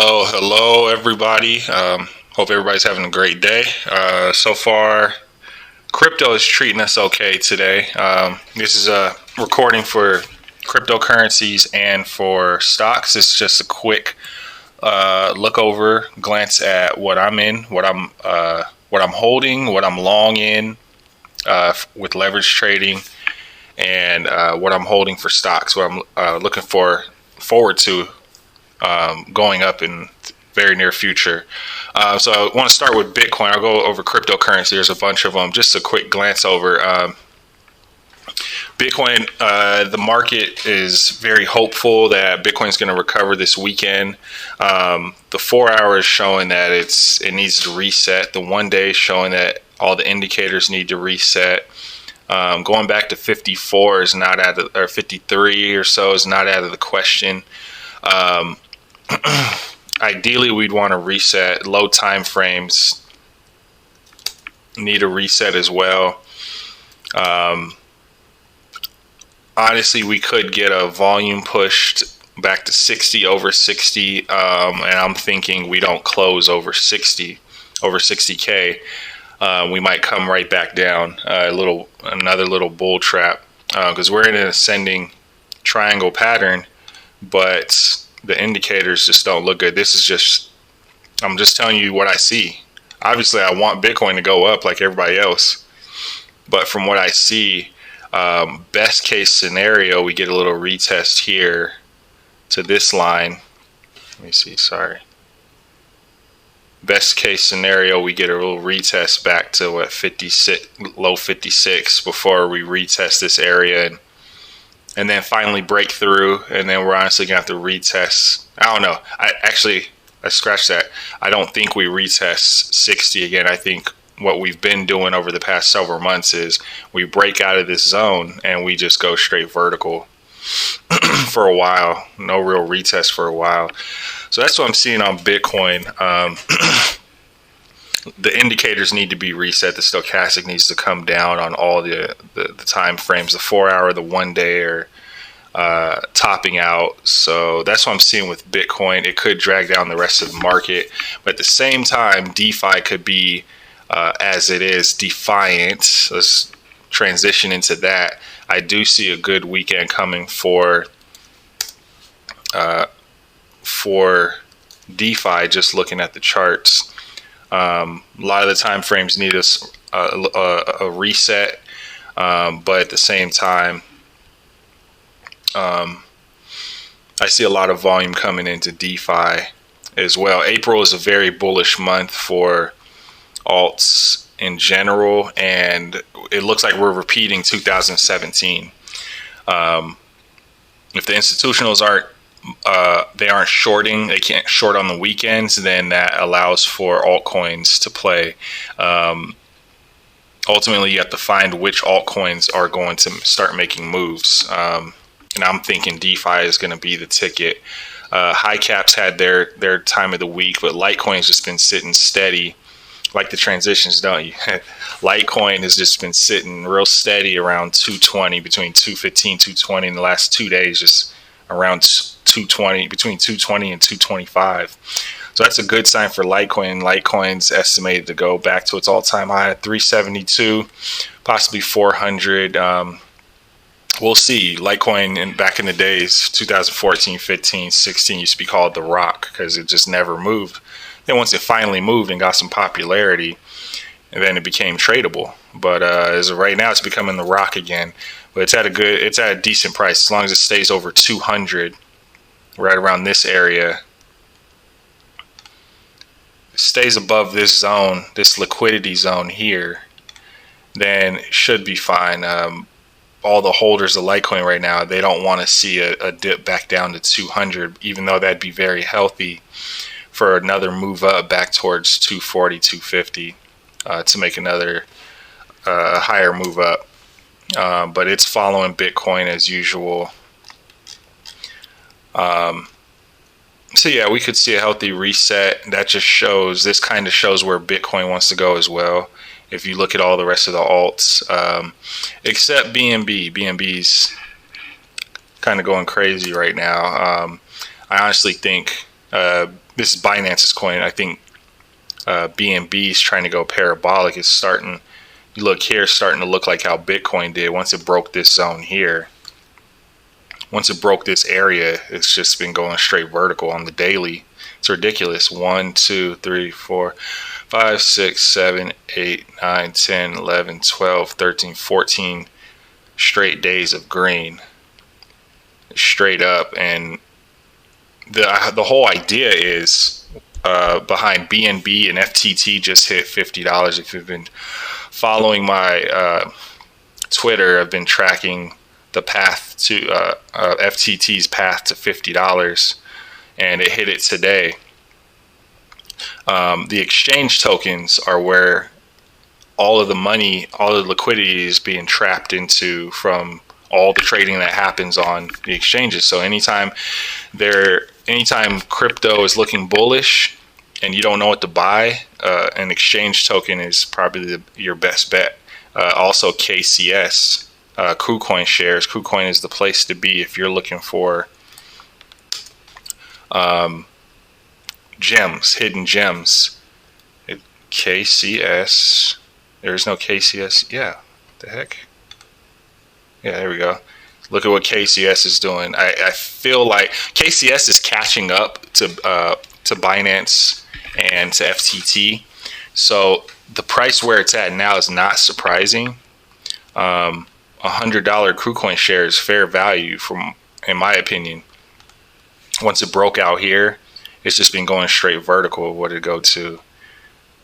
Hello, everybody. Hope everybody's having a great day. So far, crypto is treating us okay today. This is a recording for cryptocurrencies and for stocks. It's just a quick look over, glance at what I'm in, what I'm holding, what I'm long in with leverage trading, and what I'm holding for stocks. What I'm looking forward to going up in very near future. So I want to start with Bitcoin. I'll go over cryptocurrency. There's a bunch of them. Just a quick glance over. Bitcoin, the market is very hopeful that Bitcoin is going to recover this weekend. The 4 hours showing that it needs to reset. The 1 day showing that all the indicators need to reset. Going back to 54 is not out of, or 53 or so is not out of the question. Ideally, we'd want to reset. Low time frames need a reset as well. Honestly, we could get a volume pushed back to 60, over 60, and I'm thinking we don't close over 60, over 60K. We might come right back down, another little bull trap, because we're in an ascending triangle pattern, but the indicators just don't look good. I'm just telling you what I see. Obviously, I want Bitcoin to go up like everybody else, but from what I see, best case scenario, we get a little retest here to this line. Let me see, sorry. Best case scenario, we get a little retest back to what, 56, low 56 before we retest this area and then finally break through, and then we're honestly gonna have to retest. I don't know. I scratched that. I don't think we retest 60 again. I think what we've been doing over the past several months is we break out of this zone and we just go straight vertical for a while. No real retest for a while. So that's what I'm seeing on Bitcoin. The indicators need to be reset. The stochastic needs to come down on all the time frames. The 4 hour, the 1 day are topping out. So that's what I'm seeing with Bitcoin. It could drag down the rest of the market, but at the same time, DeFi could be as it is defiant. Let's transition into that. I do see a good weekend coming for DeFi. Just looking at the charts. A lot of the time frames need a reset, but at the same time, I see a lot of volume coming into DeFi as well. April is a very bullish month for alts in general, and it looks like we're repeating 2017. If the institutionals aren't shorting, they can't short on the weekends, then that allows for altcoins to play. Ultimately, you have to find which altcoins are going to start making moves. And I'm thinking DeFi is going to be the ticket. High caps had their time of the week, but Litecoin's just been sitting steady, like the transitions, don't you? Litecoin has just been sitting real steady around 220, between 215, 220 in the last 2 days, just around 220, between 220 and 225. So that's a good sign for Litecoin. Litecoin's estimated to go back to its all-time high at 372, possibly 400. We'll see. Litecoin back in the days, 2014, 15, 16, used to be called the Rock because it just never moved. Then once it finally moved and got some popularity, and then it became tradable. But as of right now, it's becoming the Rock again. But it's at a decent price as long as it stays over 200, right around this area. It stays above this zone, this liquidity zone here, then it should be fine. All the holders of Litecoin right now, they don't want to see a dip back down to 200, even though that'd be very healthy for another move up back towards 240, 250 to make another higher move up. But it's following Bitcoin as usual. So yeah, we could see a healthy reset. This kind of shows where Bitcoin wants to go as well. If you look at all the rest of the alts, except BNB. BNB's kind of going crazy right now. I honestly think this is Binance's coin. I think BNB is trying to go parabolic. It's starting. You look here, starting to look like how Bitcoin did once it broke this zone here. Once it broke this area, it's just been going straight vertical on the daily. It's ridiculous. 1, 2, 3, 4, 5, 6, 7, 8, 9, 10, 11, 12, 13, 14 straight days of green. Straight up. And the whole idea is behind BNB and FTT just hit $50. If you've been following my Twitter, I've been tracking the path to FTT's path to $50, and it hit it today. The exchange tokens are where all of the money, all of the liquidity is being trapped into from all the trading that happens on the exchanges. So anytime crypto is looking bullish and you don't know what to buy, an exchange token is probably your best bet. Also KCS, KuCoin shares. KuCoin is the place to be if you're looking for gems, hidden gems. KCS. There's no KCS. Yeah, the heck. Yeah, there we go. Look at what KCS is doing. I feel like KCS is catching up to Binance and to FTT. So the price where it's at now is not surprising. $100 KuCoin share is fair value, in my opinion. Once it broke out here, it's just been going straight vertical. What did it go to?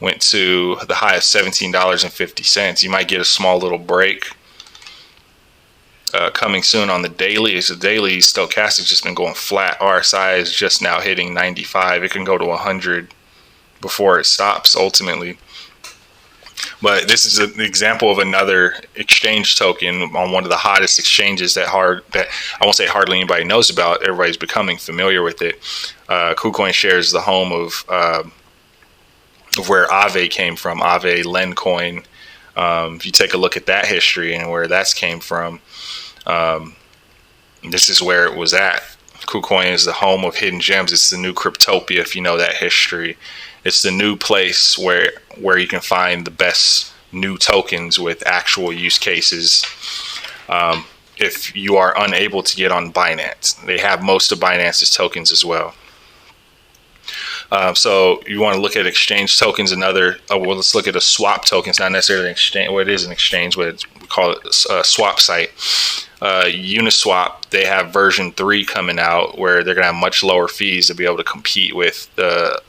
Went to the high of $17.50. You might get a small little break coming soon on the daily. The daily stochastic just been going flat. RSI is just now hitting 95. It can go to 100 before it stops ultimately. But this is an example of another exchange token on one of the hottest exchanges that I won't say hardly anybody knows about. Everybody's becoming familiar with it. KuCoin shares the home of where Aave came from, Aave Litecoin. If you take a look at that history and where that's came from, this is where it was at. KuCoin is the home of hidden gems. It's the new Cryptopia, if you know that history. It's the new place where you can find the best new tokens with actual use cases. If you are unable to get on Binance, they have most of Binance's tokens as well. So you want to look at exchange tokens. Let's look at a swap token. It's not necessarily an exchange. Well, it is an exchange, but we call it a swap site. Uniswap, they have version 3 coming out where they're going to have much lower fees to be able to compete with the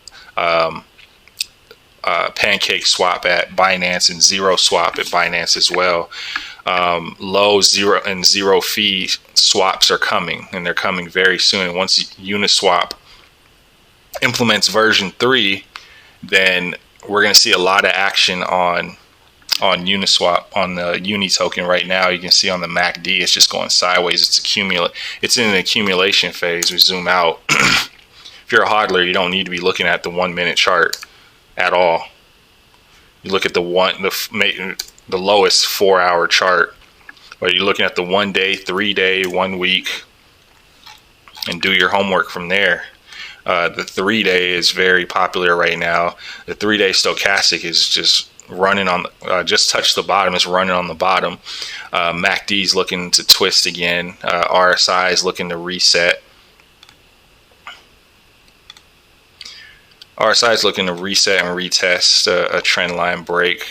Pancake Swap at Binance and Zero Swap at Binance as well. Low, zero, and zero fee swaps are coming, and they're coming very soon. Once Uniswap implements version 3, then we're going to see a lot of action on Uniswap, on the Uni token right now. You can see on the MACD, it's just going sideways. It's in an accumulation phase. We zoom out. If you're a hodler, you don't need to be looking at the 1 minute chart at all. You look at the lowest 4 hour chart, but you're looking at the 1 day, 3 day, 1 week, and do your homework from there. The 3 day is very popular right now. The 3 day stochastic is just running on, just touched the bottom. It's running on the bottom. MACD is looking to twist again. RSI is looking to reset. RSI is looking to reset and retest a trend line break.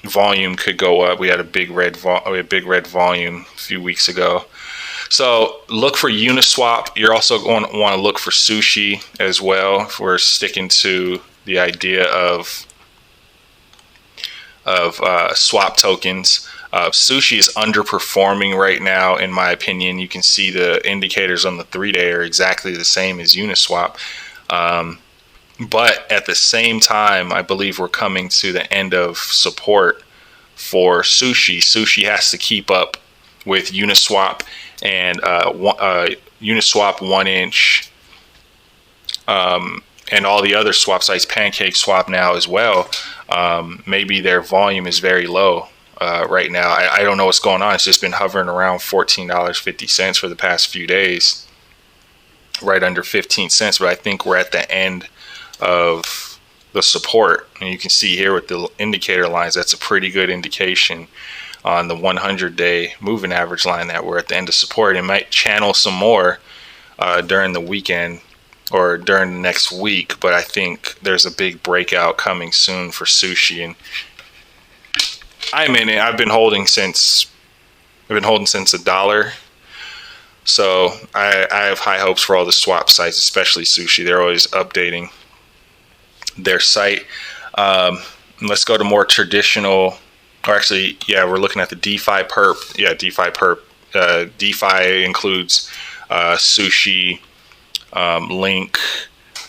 Volume could go up. We had a big red volume a few weeks ago. So look for Uniswap. You're also going to want to look for Sushi as well, if we're sticking to the idea of swap tokens. Sushi is underperforming right now, in my opinion. You can see the indicators on the 3 day are exactly the same as Uniswap. But at the same time, I believe we're coming to the end of support for Sushi. Sushi has to keep up with Uniswap and Uniswap 1 inch, and all the other swap sites, Pancake Swap now as well. Maybe their volume is very low right now. I don't know what's going on. It's just been hovering around $14.50 for the past few days. right under 15 cents. But I think we're at the end of the support. And you can see here with the indicator lines, that's a pretty good indication on the 100-day moving average line that we're at the end of support. It might channel some more during the weekend or during the next week, but I think there's a big breakout coming soon for sushi, and I'm in it. I've been holding since $1. So I have high hopes for all the swap sites, especially sushi. They're always updating their site. Let's go to more traditional, or actually, yeah, we're looking at the DeFi perp. Yeah, DeFi perp. DeFi includes sushi, Link,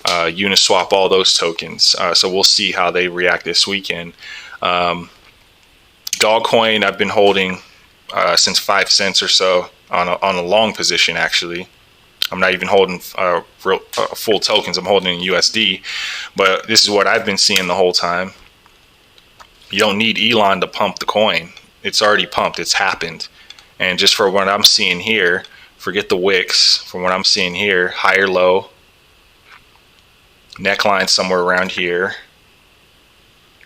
Uniswap, all those tokens. So we'll see how they react this weekend. Dogcoin, I've been holding since 5 cents or so on a long position. Actually, I'm not even holding full tokens. I'm holding in USD, but this is what I've been seeing the whole time. You don't need Elon to pump the coin. It's already pumped. It's happened. And just for what I'm seeing here, forget the wicks. From what I'm seeing here, higher low, neckline somewhere around here.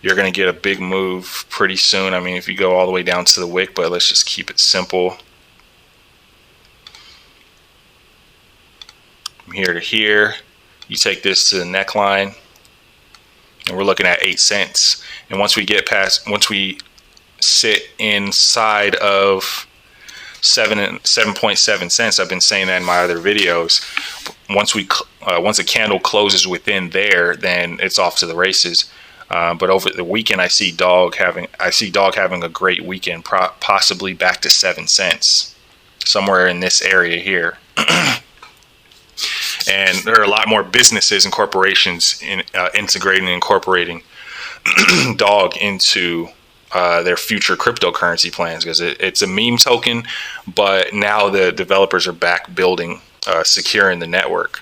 You're going to get a big move pretty soon. I mean, if you go all the way down to the wick, but let's just keep it simple. From here to here, you take this to the neckline, and we're looking at 8 cents. And once we sit inside of 7.7 cents, I've been saying that in my other videos. Once a candle closes within there, then it's off to the races. But over the weekend, I see Dog having a great weekend, possibly back to 7 cents, somewhere in this area here. And there are a lot more businesses and corporations integrating and incorporating Dog into their future cryptocurrency plans, because it's a meme token, but now the developers are back building, securing the network.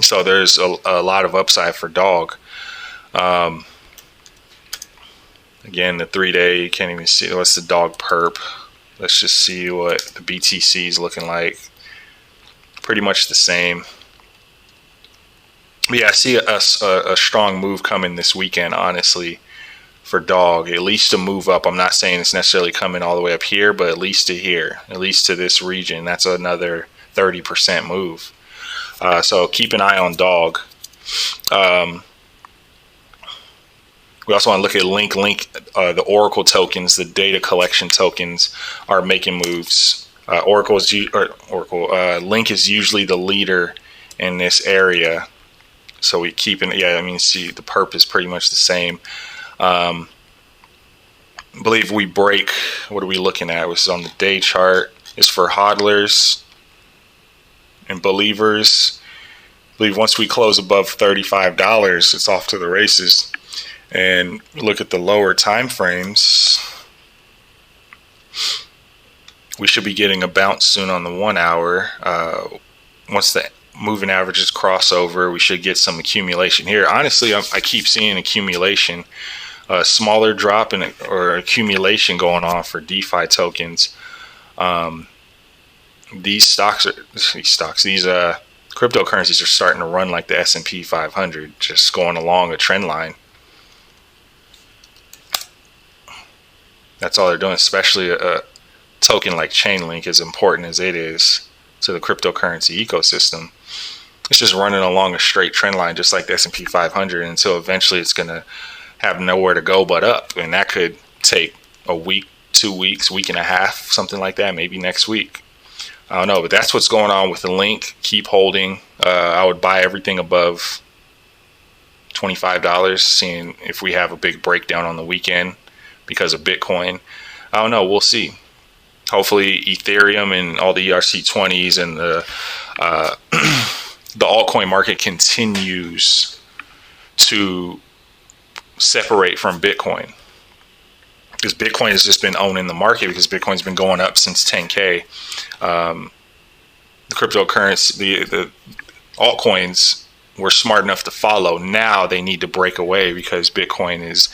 So there's a lot of upside for Dog. Again, the 3-day, you can't even see what's the Dog perp. Let's just see what the BTC is looking like. Pretty much the same. But yeah, I see a strong move coming this weekend, honestly, for Dog. At least a move up. I'm not saying it's necessarily coming all the way up here, but at least to here, at least to this region. That's another 30% move. So keep an eye on Dog. We also want to look at Link. The Oracle tokens, the data collection tokens, are making moves. Link is usually the leader in this area. So we keep in, yeah, I mean, see, the perp is pretty much the same. I believe we break, what are we looking at? This is on the day chart. It's for hodlers and believers. I believe once we close above $35, it's off to the races. And look at the lower time frames. We should be getting a bounce soon on the 1 hour. Once the moving averages cross over, we should get some accumulation here. Honestly, I keep seeing accumulation, a smaller drop or accumulation going on for DeFi tokens. These cryptocurrencies are starting to run like the S&P 500, just going along a trend line. That's all they're doing, especially a token like Chainlink, as important as it is to the cryptocurrency ecosystem. It's just running along a straight trend line, just like the S&P 500, until eventually it's going to have nowhere to go but up. And that could take a week, 2 weeks, week and a half, something like that, maybe next week. I don't know, but that's what's going on with the Link. Keep holding. I would buy everything above $25, seeing if we have a big breakdown on the weekend because of Bitcoin. I don't know. We'll see. Hopefully Ethereum and all the ERC20s and the altcoin market continues to separate from Bitcoin, because Bitcoin has just been owning the market, because Bitcoin's been going up since 10K. The cryptocurrency, the altcoins were smart enough to follow. Now they need to break away because Bitcoin is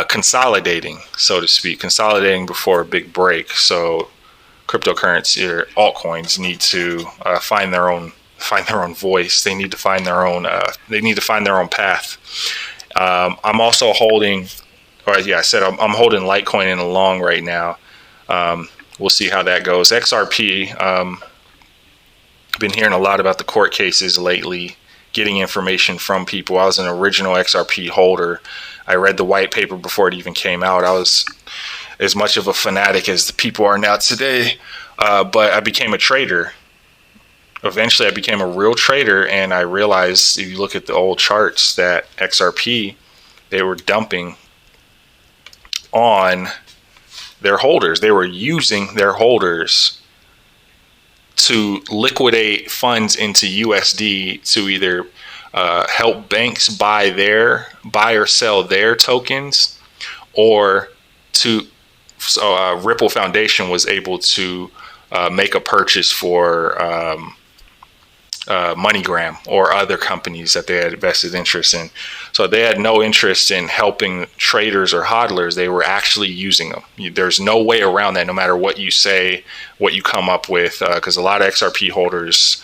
consolidating, so to speak, consolidating before a big break. So cryptocurrency or altcoins need to find their own find their own voice. They need to find their own. They need to find their own path. I'm also holding, or yeah, I said I'm holding Litecoin in the long right now. We'll see how that goes. XRP. Been hearing a lot about the court cases lately. Getting information from people. I was an original XRP holder. I read the white paper before it even came out. I was as much of a fanatic as the people are now today, but I became a trader. Eventually, I became a real trader, and I realized if you look at the old charts that XRP, they were dumping on their holders. They were using their holders to liquidate funds into USD to either help banks buy or sell their tokens, or to Ripple Foundation was able to make a purchase for MoneyGram or other companies that they had vested interest in. So they had no interest in helping traders or hodlers. They were actually using them. There's no way around that, no matter what you say, what you come up with, because a lot of XRP holders,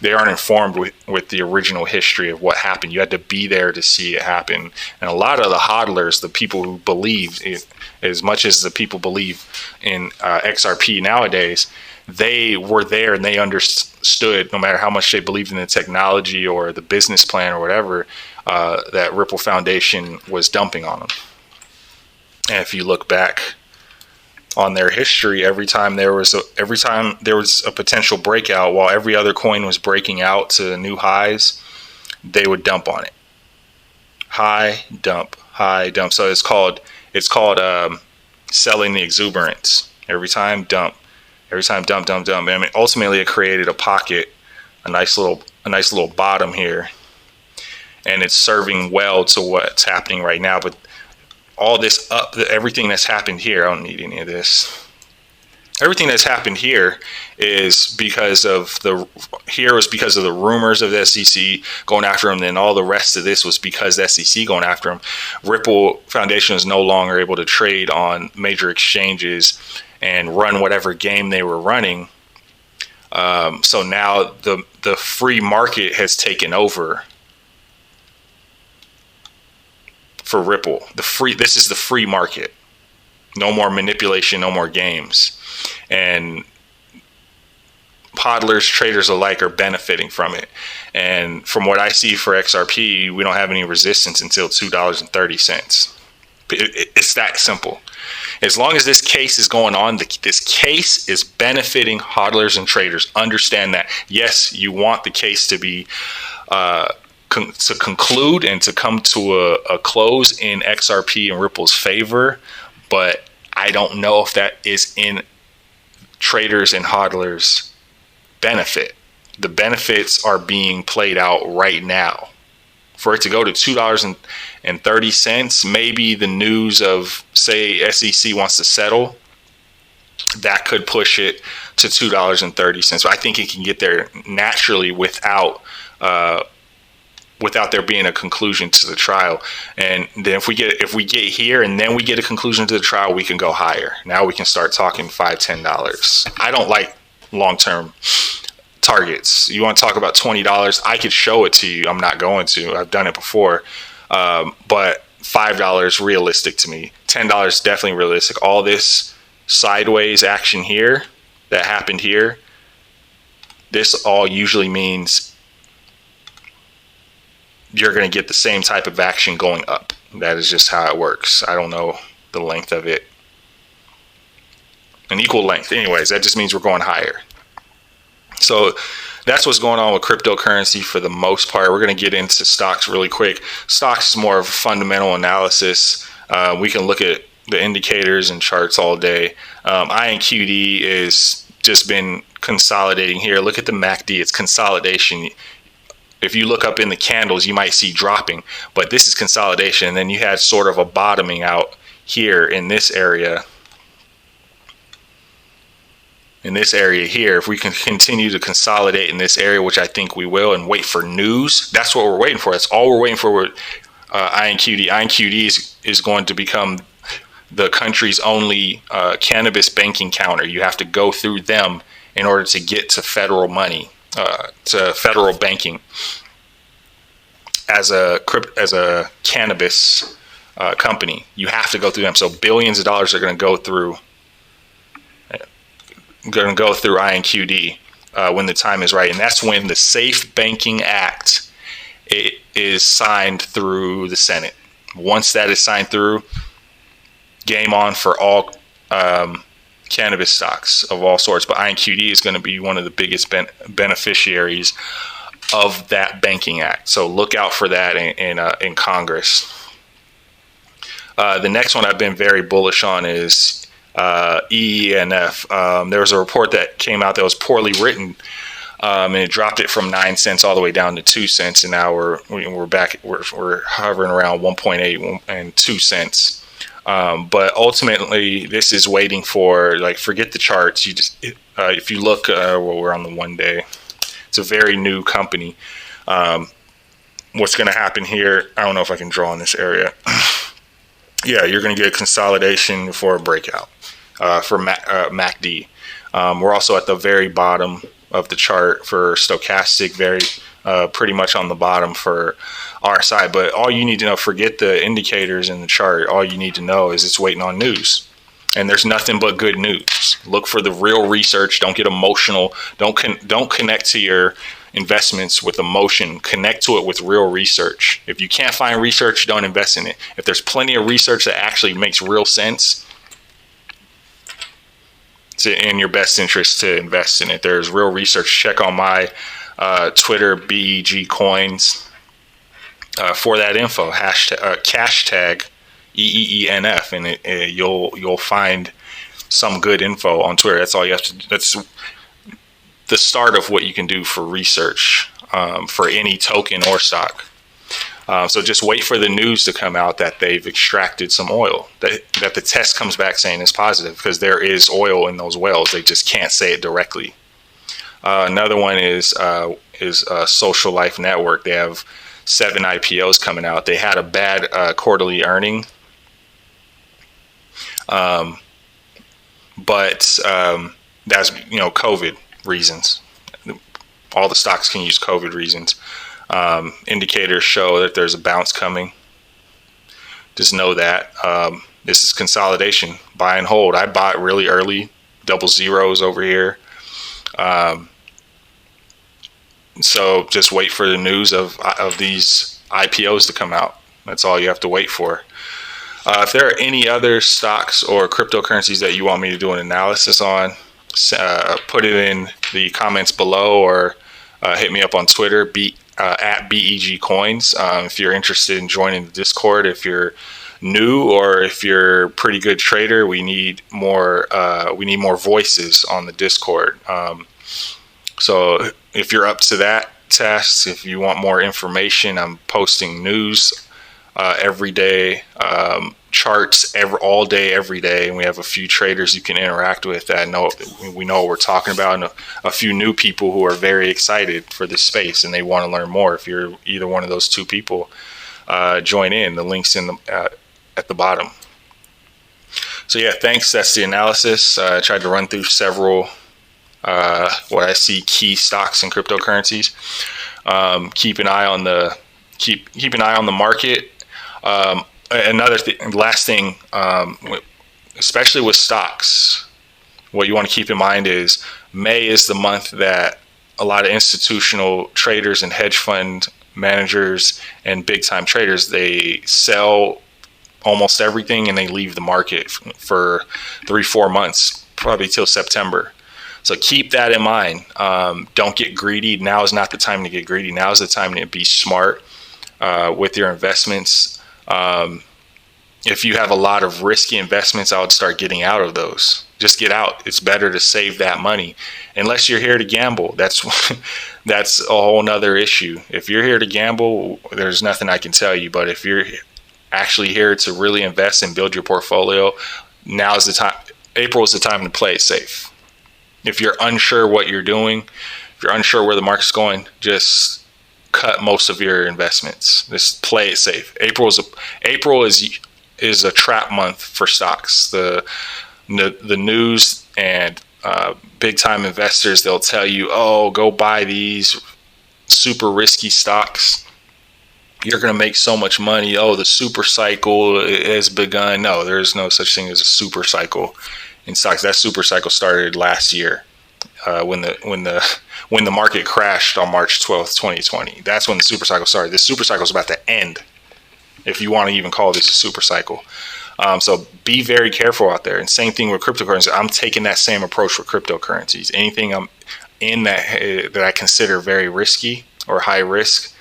they aren't informed with the original history of what happened. You had to be there to see it happen. And a lot of the hodlers, the people who believe it, as much as the people believe in XRP nowadays, they were there and they understood, no matter how much they believed in the technology or the business plan or whatever, that Ripple Foundation was dumping on them. And if you look back on their history, every time there was a potential breakout, while every other coin was breaking out to new highs, they would dump on it. High dump. So it's called selling the exuberance. Every time dump. I mean, ultimately, it created a pocket, a nice little bottom here, and it's serving well to what's happening right now. But all this everything that's happened here, I don't need any of this. Everything that's happened here is because of the rumors of the SEC going after him. Then all the rest of this was because the SEC going after him. Ripple Foundation is no longer able to trade on major exchanges and run whatever game they were running. So now the free market has taken over for Ripple. This is the free market. No more manipulation, no more games. And hodlers, traders alike are benefiting from it. And from what I see for XRP, we don't have any resistance until $2.30. It's that simple. As long as this case is going on, this case is benefiting hodlers and traders. Understand that. Yes, you want the case to be to conclude and to come to a close in XRP and Ripple's favor, but I don't know if that is in traders and hodlers' benefit. The benefits are being played out right now. For it to go to $2.30, maybe the news of, say, SEC wants to settle, that could push it to $2.30. But I think it can get there naturally without there being a conclusion to the trial. And then if we get here and then we get a conclusion to the trial, we can go higher. Now we can start talking $5-10. I don't like long-term targets. You want to talk about $20? I could show it to you. I'm not going to. I've done it before. But $5 realistic to me. $10 definitely realistic. All this sideways action here that happened here, this all usually means you're going to get the same type of action going up. That is just how it works. I don't know the length of it. An equal length. Anyways, that just means we're going higher. So that's what's going on with cryptocurrency for the most part. We're going to get into stocks really quick. Stocks is more of a fundamental analysis. We can look at the indicators and charts all day. INQD is just been consolidating here. Look at the MACD. It's consolidation. If you look up in the candles, you might see dropping, but this is consolidation. And then you had sort of a bottoming out here in this area. In this area here, if we can continue to consolidate in this area, which I think we will, and wait for news, that's what we're waiting for. That's all we're waiting for with INQD. INQD is going to become the country's only cannabis banking counter. You have to go through them in order to get to federal money. to federal banking as a cannabis company. You have to go through them. So billions of dollars are going to go through INQD when the time is right, and that's when the Safe Banking Act is signed through the Senate. Once that is signed through, game on for all cannabis stocks of all sorts. But INQD is going to be one of the biggest beneficiaries of that banking act. So look out for that in Congress. The next one I've been very bullish on is EENF. There was a report that came out that was poorly written, and it dropped it from 9 cents all the way down to 2 cents, and now we're back. We're hovering around 1.8 and 2 cents. But ultimately, this is waiting for, like, forget the charts. You just if you look, we're on the 1 day. It's a very new company. What's going to happen here? I don't know if I can draw in this area. Yeah, you're going to get a consolidation before a breakout for MACD. We're also at the very bottom of the chart for stochastic, pretty much on the bottom for RSI. But all you need to know, forget the indicators in the chart. All you need to know is it's waiting on news. And there's nothing but good news. Look for the real research. Don't get emotional. Don't connect to your investments with emotion. Connect to it with real research. If you can't find research, don't invest in it. If there's plenty of research that actually makes real sense, it's in your best interest to invest in it. There's real research. Check on my Twitter, BEG Coins, for that info. Hashtag EEENF, and you'll find some good info on Twitter. That's all you have to do. That's the start of what you can do for research for any token or stock. So just wait for the news to come out that they've extracted some oil, that the test comes back saying it's positive, because there is oil in those wells. They just can't say it directly. Another one is Social Life Network. They have 7 IPOs coming out. They had a bad quarterly earning. But that's, COVID reasons. All the stocks can use COVID reasons. Indicators show that there's a bounce coming. Just know that. This is consolidation. Buy and hold. I bought really early, double zeros over here. So just wait for the news of these IPOs to come out. That's all you have to wait for. If there are any other stocks or cryptocurrencies that you want me to do an analysis on, put it in the comments below, or hit me up on Twitter, at BEG Coins. If you're interested in joining the Discord, if you're new or if you're a pretty good trader, we need more voices on the Discord. So if you're up to that task, if you want more information, I'm posting news every day, charts all day, every day, and we have a few traders you can interact with that we know what we're talking about, and a few new people who are very excited for this space and they want to learn more. If you're either one of those two people, join in. The link's in at the bottom. So yeah, thanks. That's the analysis. I tried to run through several what I see key stocks and cryptocurrencies. Keep an eye on the market. Last thing, especially with stocks, what you want to keep in mind is May is the month that a lot of institutional traders and hedge fund managers and big time traders, they sell almost everything and they leave the market for 3-4 months, probably till September. So keep that in mind. Don't get greedy. Now is not the time to get greedy. Now is the time to be smart with your investments. If you have a lot of risky investments, I would start getting out of those. Just get out. It's better to save that money. Unless you're here to gamble. That's a whole nother issue. If you're here to gamble, there's nothing I can tell you. But if you're actually here to really invest and build your portfolio, now is the time. April is the time to play it safe. If you're unsure what you're doing, if you're unsure where the market's going, just cut most of your investments. Just play it safe. April is a trap month for stocks. The news and big time investors, they'll tell you, oh, go buy these super risky stocks. You're going to make so much money. Oh, the super cycle has begun. No, there's no such thing as a super cycle in stocks. That super cycle started last year, when the market crashed on March 12th, 2020. That's when the super cycle started. This super cycle is about to end, if you want to even call this a super cycle. So be very careful out there. And same thing with cryptocurrency. I'm taking that same approach with cryptocurrencies. Anything I'm in that I consider very risky or high risk,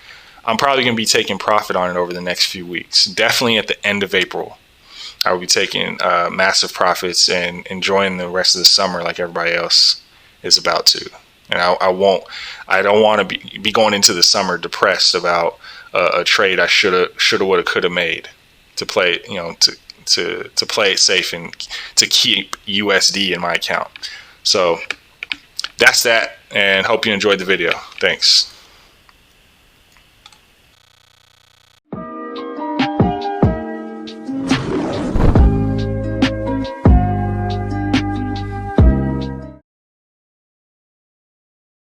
I'm probably going to be taking profit on it over the next few weeks. Definitely at the end of April, I will be taking massive profits and enjoying the rest of the summer like everybody else is about to. And I don't want to be going into the summer depressed about a trade I shoulda, woulda, coulda made to play, to play it safe and to keep USD in my account. So that's that, and hope you enjoyed the video. Thanks.